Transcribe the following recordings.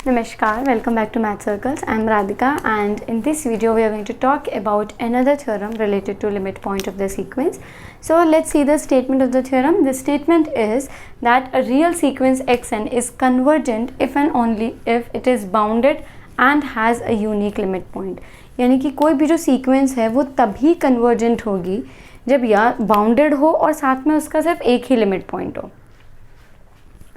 Namaskar, welcome back to Math Circles. I am Radhika, and in this video we are going to talk about another theorem related to limit point of the sequence. So let's see the statement of the theorem. The statement is that a real sequence xn is convergent if and only if it is bounded and has a unique limit point. यानी कि कोई भी जो sequence है वो तभी convergent होगी जब या बाउंडेड हो और साथ में उसका सिर्फ एक ही लिमिट पॉइंट हो.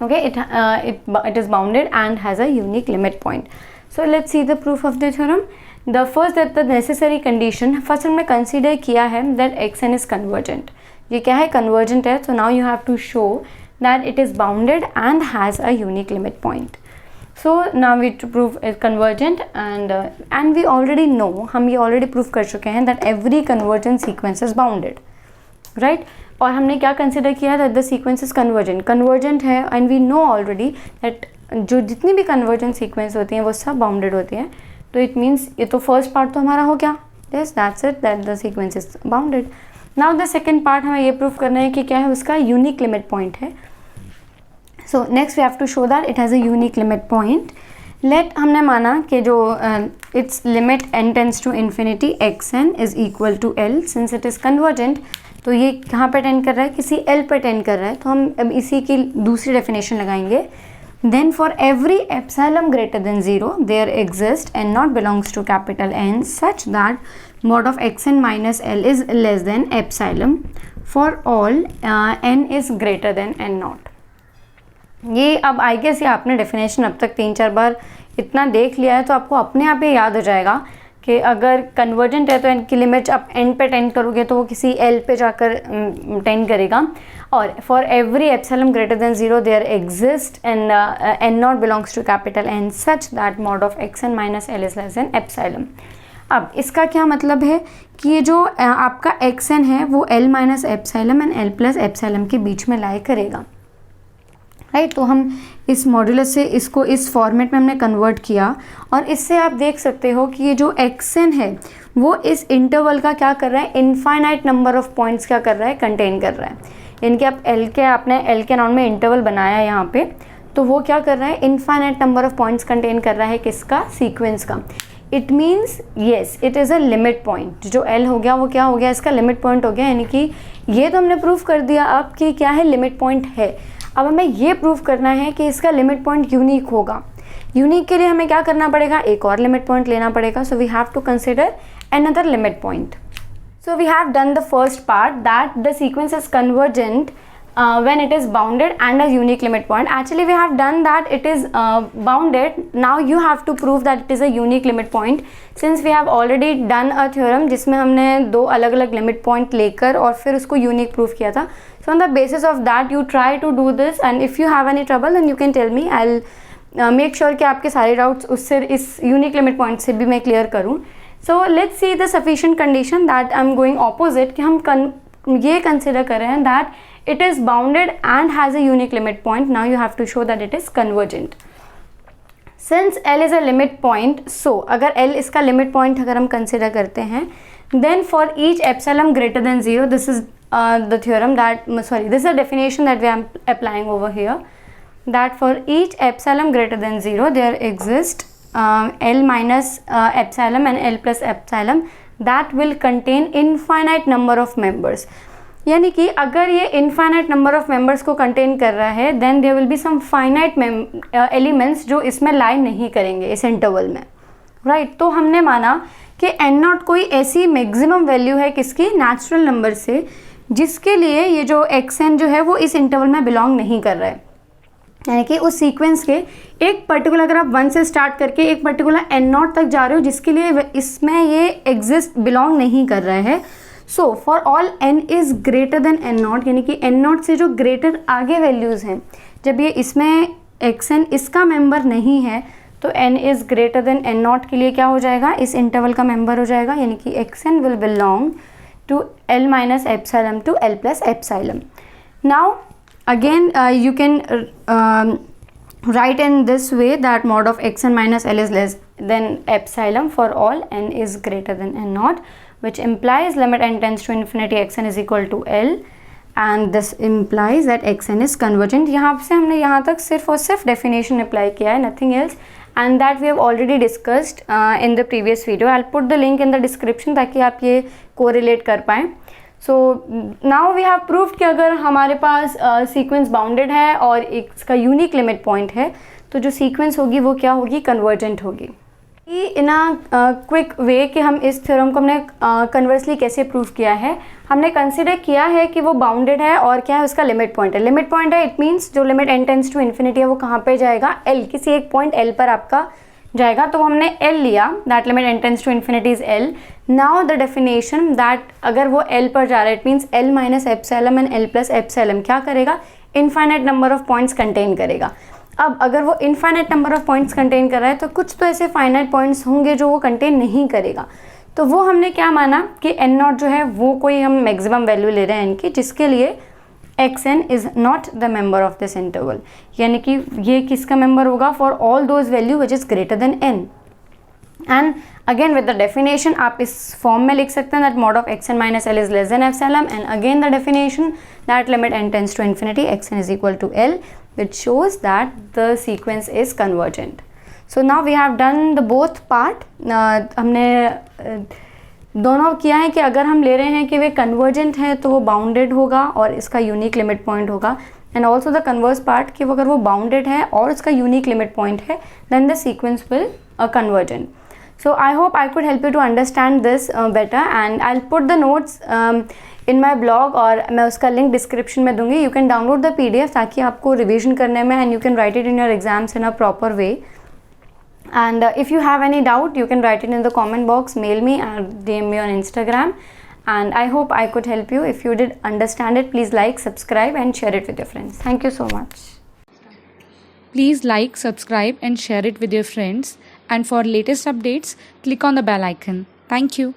Okay, it is bounded and has a unique limit point. So let's see the proof of the theorem. The first that the necessary condition, first हमने consider किया है that xn is convergent. ये क्या है? Convergent है. So now you have to show that it is bounded and has a unique limit point. So now we to prove it convergent and we already know, हम ये already prove कर चुके हैं that every convergent sequence is bounded, right? और हमने क्या consider किया that the sequence is convergent है and we know already that जो जितनी भी कन्वर्जेंट सीक्वेंस होती हैं वो सब बाउंडेड होती हैं. तो इट मीन्स ये तो फर्स्ट पार्ट तो हमारा हो गया, yes that's it that the sequence is bounded. Now the second part हमें ये प्रूव करना है कि क्या है, उसका यूनिक लिमिट पॉइंट है. So next we have to show that it has a unique limit point. Let हमने माना कि जो it's limit n tends to infinity xn is equal to l. Since it is convergent तो ये कहाँ पे tend कर रहा है, किसी L पे टेंड कर रहा है. तो हम अब इसी की दूसरी डेफिनेशन लगाएंगे. Then for every epsilon greater than 0 there exist and naught belongs to capital N such that mod of xn minus L is less than epsilon for all n is greater than n naught. ये अब I guess ये आपने definition अब तक 3-4 बार इतना देख लिया है तो आपको अपने आप ही याद हो जाएगा कि अगर कन्वर्जेंट है तो n की लिमिट आप n पे टेंड करोगे तो वो किसी L पे जाकर टेंड करेगा. और for every epsilon greater than 0 there exist and n naught belongs to capital N such that mod of xn minus L is less than epsilon. अब इसका क्या मतलब है कि ये जो आपका xn है वो L minus epsilon and L plus epsilon के बीच में लाई करेगा, राइट. तो हम इस मॉड्यूलस से इसको इस फॉर्मेट में हमने कन्वर्ट किया और इससे आप देख सकते हो कि ये जो xn है वो इस इंटरवल का क्या कर रहा है, इनफाइनाइट नंबर ऑफ पॉइंट्स क्या कर रहा है, कंटेन कर रहा है. यानी कि आपने L के नाउन में इंटरवल बनाया है यहाँ पे, तो वो क्या कर रहा है, infinite number of points contain कर रहा है किसका, सीक्वेंस का. It means yes it is a limit point. जो L हो गया वो क्या हो गया, इसका लिमिट पॉइंट हो गया. यानी कि ये तो हमने प्रूव कर दिया अब कि क्या है, लिमिट पॉइंट है. अब हमें ये प्रूव करना है कि इसका लिमिट पॉइंट यूनिक होगा. यूनिक के लिए हमें क्या करना पड़ेगा, एक और लिमिट पॉइंट लेना पड़ेगा. So we have to consider another limit point. So we have done the first part that the sequence is convergent when it is bounded and a unique limit point. Actually we have done that it is bounded. Now you have to prove that it is a unique limit point since we have already done a theorem जिसमें हमने दो अलग अलग limit point लेकर और फिर उसको unique proof किया था. So on the basis of that you try to do this and if you have any trouble then you can tell me. I'll make sure कि आपके सारे डाउट्स उससे इस यूनिक लिमिट पॉइंट से भी मैं क्लियर करूँ. So let's see the sufficient condition that I'm going opposite कि हम ये कंसिडर कर रहे हैं that it is bounded and has a unique limit point. Now you have to show that it is convergent. Since L is a limit point, so अगर L इसका limit point अगर हम consider करते हैं, then for each epsilon greater than 0, this is the theorem that, sorry, this is the definition that we are applying over here, that for each epsilon greater than 0, there exists L minus epsilon and L plus epsilon that will contain infinite number of members. यानी कि अगर ये infinite number of members को contain कर रहा है then there will be some finite elements जो इसमें लाई नहीं करेंगे इस इंटरवल में, राइट. तो हमने माना कि n नॉट कोई ऐसी मैक्सिमम वैल्यू है किसकी, नेचुरल नंबर से, जिसके लिए ये जो xn जो है वो इस इंटरवल में बिलोंग नहीं कर रहा है. यानी कि उस सीक्वेंस के एक पर्टिकुलर, अगर आप 1 से स्टार्ट करके एक पर्टिकुलर n नॉट तक जा रहे हो जिसके लिए इसमें ये एग्जिस्ट बिलोंग नहीं कर रहा है. So for all n is greater than n not, यानी कि n नॉट से जो ग्रेटर आगे वैल्यूज़ हैं, जब ये इसमें xn इसका मेंबर नहीं है तो n is greater than n not के लिए क्या हो जाएगा, इस इंटरवल का मेंबर हो जाएगा. यानी कि xn will belong to L minus epsilon to L plus epsilon. Now again you can write in this way that mod of xn minus L is less than epsilon for all n is greater than n naught, which implies limit n tends to infinity xn is equal to L and this implies that xn is convergent. यहाँ से हमने यहाँ तक सिर्फ और सिर्फ definition apply किया है, nothing else, and that we have already discussed in the previous video. I'll put the link in the description ताकि आप ये correlate कर पाएँ. So now we have proved कि अगर हमारे पास sequence bounded है और इसका unique limit point है, तो जो sequence होगी वो क्या होगी, convergent होगी. इन अ क्विक वे कि हम इस थ्योरम को हमने कन्वर्सली कैसे प्रूव किया है. हमने कंसिडर किया है कि वो बाउंडेड है और क्या है, उसका लिमिट पॉइंट है. लिमिट पॉइंट है, इट मीन्स जो limit n tends to infinity है वो कहाँ पे जाएगा, L, किसी एक पॉइंट L पर आपका जाएगा. तो हमने L लिया, that limit n tends to infinity is L. Now the definition that अगर वो L पर जा रहा है, it means L minus epsilon and L plus epsilon क्या करेगा, infinite number of points contain करेगा. अब अगर वो infinite number of points contain कर रहा है तो कुछ तो ऐसे फाइनाइट पॉइंट्स होंगे जो वो कंटेन नहीं करेगा. तो वो हमने क्या माना कि n नॉट जो है वो कोई हम मैक्सिमम वैल्यू ले रहे हैं n की, जिसके लिए xn is not the member of this interval. यानी कि ये किसका मेंबर होगा, for all those value which is greater than n. And again with the definition आप इस फॉर्म में लिख सकते हैं that mod of xn minus l is less than epsilon. And again the definition that limit n tends to infinity xn is equal to l, which shows that the sequence is convergent. So now we have done the both part. हमने दोनों किया है कि अगर हम ले रहे हैं कि वे convergent है तो वो bounded होगा और इसका unique limit point होगा, and also the converse part कि अगर वो bounded है और इसका unique limit point है, then the sequence will convergent. So I hope I could help you to understand this better, and I'll put the notes in my blog और मैं उसका लिंक डिस्क्रिप्शन में दूंगी. You can download the PDF ताकि आपको revision करने में, and you can write it in your exams in a proper way. And if you have any doubt you can write it in the comment box, mail me and DM me on Instagram. And I hope I could help you. If you did understand it, please like, subscribe and share it with your friends. Thank you so much. Please like, subscribe and share it with your friends. And for latest updates, click on the bell icon. Thank you.